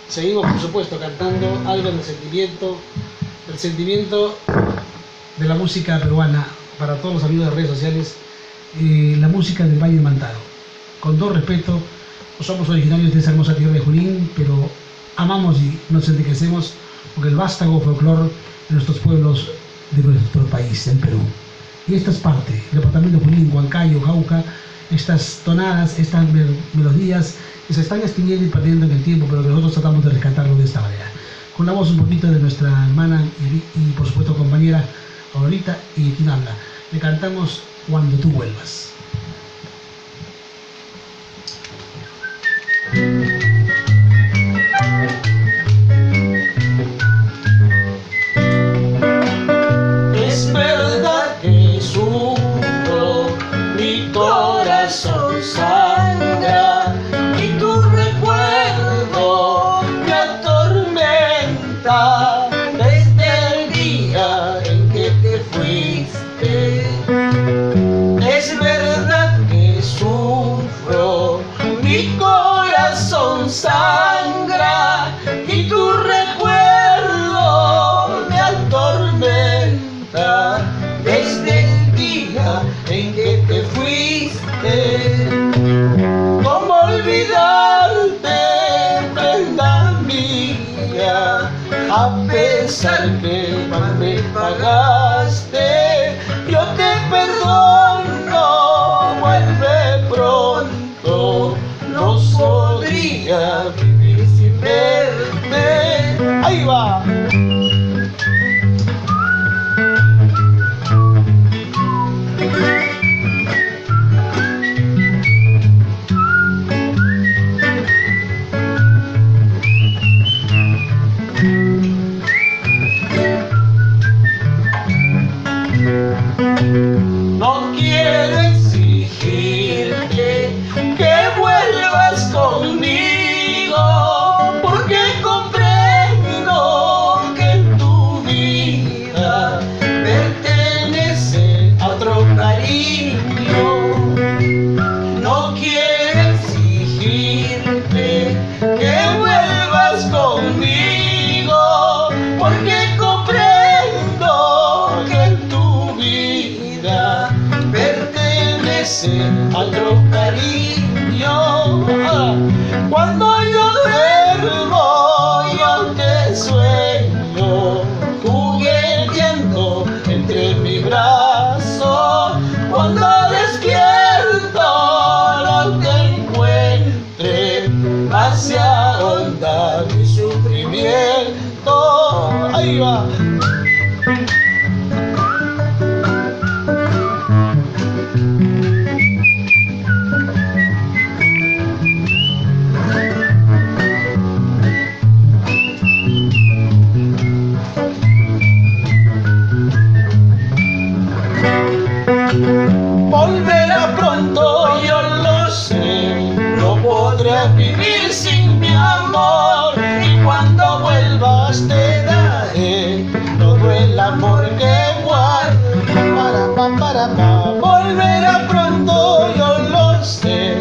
Seguimos, por supuesto, cantando algo del sentimiento de la música peruana para todos los amigos de redes sociales, la música del Valle de Mantaro. Con todo respeto, no somos originarios de esa hermosa tierra de Junín, pero amamos y nos enriquecemos con el vástago folclore de nuestros pueblos, de nuestro país, del Perú. Y esta es parte, el departamento de Junín, Huancayo, Jauja, estas tonadas, estas melodías que se están extinguiendo y perdiendo en el tiempo, pero que nosotros tratamos de rescatarlo de esta manera. Con la voz un poquito de nuestra hermana y por supuesto compañera Aurorita y quien habla. Le cantamos Cuando tú vuelvas. Es verdad que sufro, mi corazón sangra y tu recuerdo me atormenta desde el día en que te fuiste. Es verdad que sufro, mi corazón sangra y tu recuerdo me atormenta desde el día en que te fuiste. ¿Cómo olvidarte, prenda mía? A pesar que mal me pagaste, yo te perdono, vuelve pronto. No podría vivir sin verte. Ahí va. No quiero exigirte que vuelvas conmigo, porque comprendo que en tu vida pertenece a otro cariño. No quiero exigirte que vuelvas conmigo, porque comprendo que en tu vida pertenece a otro cariño. Cuando yo duermo, yo te sueño, jugueteando entre mi brazo. Cuando despierto, no te encuentre, hacia honda mi sufrimiento. Ahí va. Volverá pronto, yo lo sé, no podrás vivir sin mi amor. Y cuando vuelvas te daré todo el amor que guardo. Volverá pronto, yo lo sé,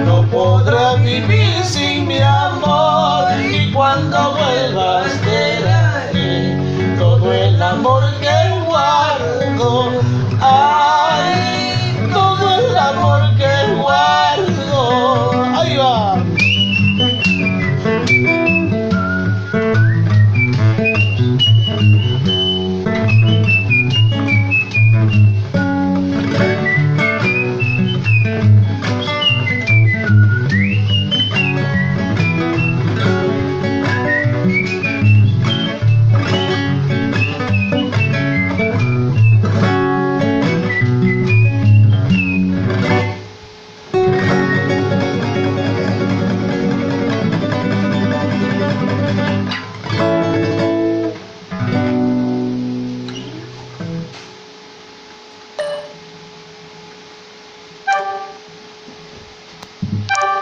no podrás vivir sin mi amor. Y cuando vuelvas te daré todo el amor que guardo.